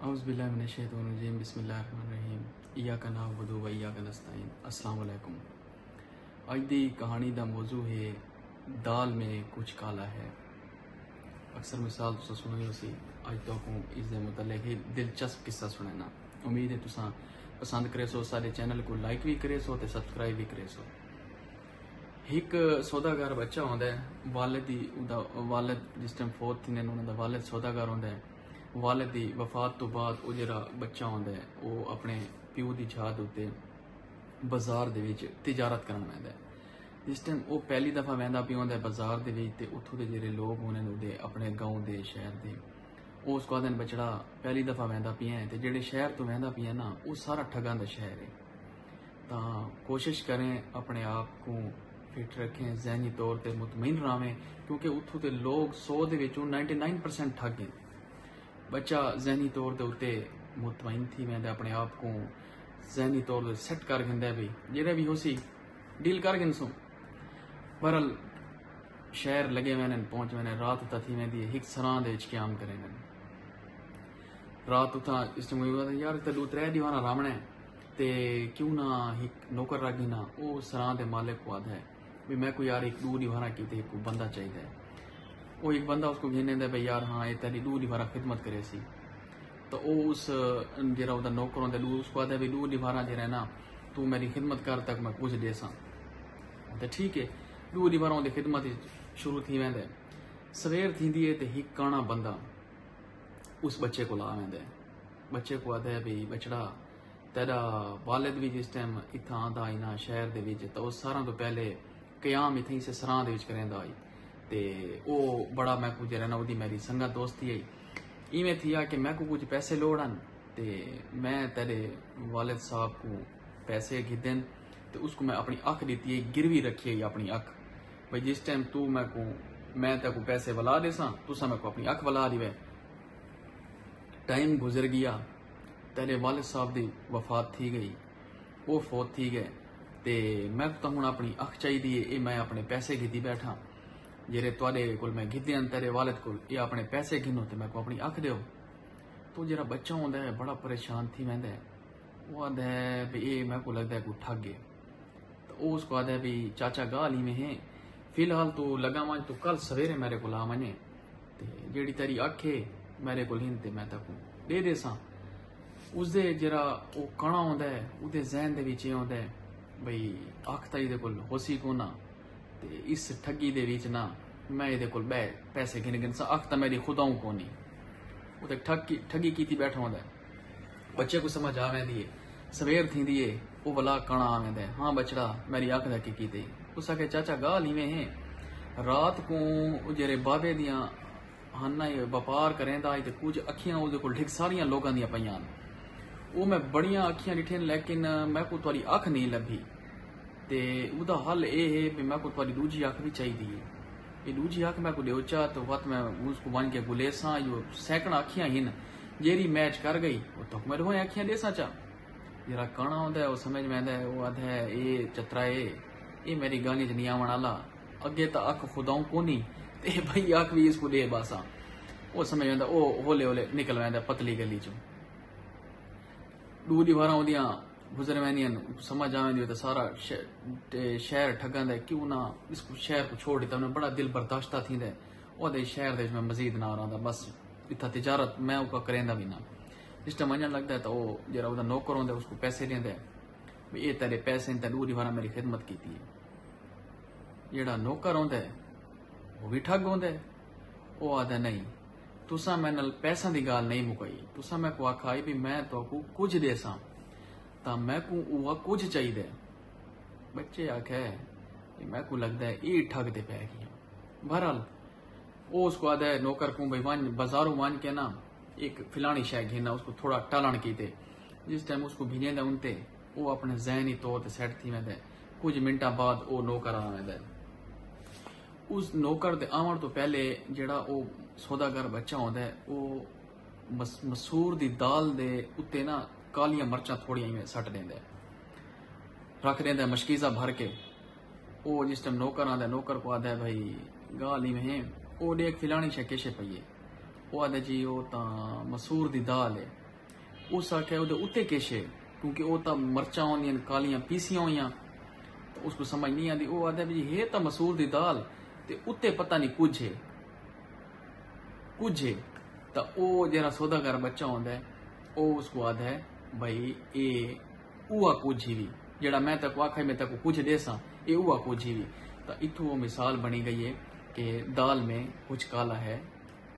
औज़ुबिल्लाहिमिनश्शैतानिर्रजीम बिस्मिल्लाहिर्रहमानिर्रहीम इय्याका नअबुदु व इय्याका नस्तईन। अस्सलाम वालेकुम। अज दी कहानी दा मौजू है दाल में कुछ काला है। अक्सर मिसाल तुसा सुनी होसी, अज तक इसके मुतल्लिक ही दिलचस्प किस्सा सुनना। उम्मीद है तुसा पसंद करे सो, सारे चैनल को लाइक भी करे सो ते सब्सक्राइब भी करे सो। एक सौदागर बच्चा होंदा है, वालिद जिस टाइम फोत थी उन्होंने वालिद सौदागर होंदा है। वालिद की वफात तो बाद वो जरा बच्चा होंदा है वो अपने प्यो की छात उत्ते बाजार दे विच तिजारत करन वैंदा है। जिस टाइम वो पहली दफा वैंदा पिया होंदा है बाजार दे विच ते उत्थों दे जेहड़े लोग होने उहदे अपने गांव दे शहर दे वो उसको आखदे बचड़ा पहली दफा वैंदा पिया है ते जेहड़े शहर तो वैंदा पिया ना वो सारा ठगां दा शहर है। तां कोशिश करें अपने आप को फिट रखें, ज़हनी तौर पर मुतमईन रहें, क्योंकि उत्थों के लोग 100 दे विचों 99% ठग हैं। बच्चा ज़हनी तौर के उत्ते मुतमईन थी वैंदा, अपने आप को ज़हनी तौर पर सैट कर गंदा भी जेड़ा भी होसी डील कर गन सो। बहरल शहर लगे वैन पहुंच वैन रात उता थी वैंदी एक सरां दे विच क़याम करे वैन रात उता इस यार ते 2-3 दीवाना रावण है ते क्यों ना एक नौकर रागी ना वो सरां दे मालिक को आदा है भी मैं कोई यार एक 2 दीवाना की एक बंदा चाहिए। वो एक बंदा उसको घेने दे भाई यार हाँ ये तेरी 2 दीवारा खिदमत करे सी। तो वो उस जरा उदा नौकर होंदा उसको आदा भी 2 दीवारा जरा ना तू मेरी खिदमत कर तक मैं कुछ दे सा। तो ठीक है 2 दीवारों की खिदमत शुरू थी वैंदे। सवेर थींदी है ते एक काना बंदा उस बच्चे को ला वैंदा है। बच्चे को आदा है भी बचड़ा तेरा वालिद भी जिस टाइम इत्थां आंदा इना शहर दे विच तो सारा तो पहले क़याम इत्थें से सरां दे विच करेंदा आई ते वो बड़ा मैं कुछ रहना वो मेरी संगत दोस्ती आई इवें थी कि मैं को कुछ पैसे लोड़न ते मैं तेरे वालिद साहब को पैसे गिदन तो उसको मैं अपनी अख दी है गिरवी रखी है अपनी अख भाई जिस टाइम तू मैं तेको पैसे वला देसा तुसा मैं को अपनी अख वला दी। टाइम गुजर गया, तेरे वालिद साहब की वफात थी गई, वो फोत थी गए ते मैं तो हूँ अपनी अख चाहिए ये मैं अपने पैसे गिदी बैठा जेरे तुआडे कोल मैं गिदे तेरे वालिद कोल ये अपने पैसे गिनो तो मैं को अपनी अख दो। तो जरा बच्चा होंदा है बड़ा परेशान थी वैंदा है वो आदा है भी ये मैं को लगता है कोई ठग है। तो वो उसको आदा है भी चाचा गाल ही में है फिलहाल तो लगा वंज तो कल सवेरे मेरे को आ वने ते जेड़ी तेरी अख है मेरे को हिन ते मैं तक दे दे सा। उसदे जरा वो काना होंदा है उहदे जहन दे विच होंदा है बई अख तां इहदे कोल होसी कोना ते इस ठगी दे विच ना मैं इहदे कोल बै पैसे गिन सा अख तां मेरी खुदाऊं कोनी वो ते ठगी कीती बैठा होंदा है। बच्चे को समझ आ वैंदी है सवेर थींदी है वो वला काना आ वैंदा है हाँ बचड़ा मेरी अख दा की कीते उस आखे चाचा गाल इवें है रात को जेरे बाबे दियां हन्ना व्यापार करेंदा ते कुछ अखियां उहदे कोल ठीक सारियां लोगां दियां पईयां वो मैं बड़ियां अखियां डिठियां लेकिन मैं को तुहाडी अख नहीं लभी ते उहदा हल ये है भी मैं को तुहाडी दूजी अख भी चाहिए ये दूजी अख मैं को देवचा तो वत मैं उसको वन के गुलेसा यो सैकड़ा अखियां हिन जेरी मैच कर गई वो तो मेरे होए अखियां देसा चा जरा काना होंदा है वो समझ में आंदा है वो आधा है ये चतरा ये मेरी गानी च नहीं आवन आला अगे तो अख खुदाऊं कोनी ते भाई अख भी इसको दे बासा वो समझ में वो होले होले निकल वैंदा पतली गली चो 2 दीवारा उदियां गुजर वैनियन समझ आ वेंदी तो सारा शहर ठगां दा क्यों ना इसको शहर को छोड़ दिता उन्हें बड़ा दिल बर्दाश्ता थींदा ओदे शहर दे मैं मजीद ना रहा बस इतना तिजारत मैं उका करेंदा भी ना। जिस टाइम वजन लगता है तो वो जरा उदा नौकर होंदा उसको पैसे देंदा है ये तेरे पैसे ते 2 दीवारा मेरी खिदमत की है। जेड़ा नौकर होंदा है वो भी ठग होंदा है वो आदा नहीं तुसा मैं नाल पैसा की गाल नहीं मुकाई तुसा मैं को आखा भी मैं तो कुछ दे सा तो मैं को वह कुछ चाहिए। बच्चे आखे मैं को लगता है ये ठग दे पै गई। बहरहाल वो उसको आदा है नौकर को भाई वन बाजारों वन के ना एक फिलानी शय घेना उसको थोड़ा टालन कीते जिस टाइम उसको भिजेंदा उनते वो अपने जहनी तौर पर सैट थी वैंदा कुछ मिनटा बाद वो नौकर आ वैंदा। उस नौकर दे आवन तो पहले जेड़ा वो सौदागर बच्चा होंदा है वो मसूर दी दाल दे उत्ते ना कालियां मर्चां थोड़ियां इवें सट देंदा रख देंदा मशकीजा भर के। वो जिस टाइम नौकर आंदा नौकर को आदा है भाई गाल इवें वो देख फिलानी शय केशे पई है वो आदा जी वो तां मसूर दी दाल है उस आख्या उहदे उत्ते किश है, क्योंकि वो तो मर्चा होंदियां कालियां पीसियां होइयां, तो उसको समझ नहीं आती। वो आखदा भी है तो मसूर दी दाल ते उत्ते पता नहीं कुछ है तो वो जरा सौदागर बच्चा होंदा है वो उसको आखदा है भाई ये उआ कुछ ही भी जेड़ा मैं तक आखा मैं तक कुछ देसा ये उआ कुछ ही भी। तो इतों वो मिसाल बनी गई है कि दाल में कुछ काला है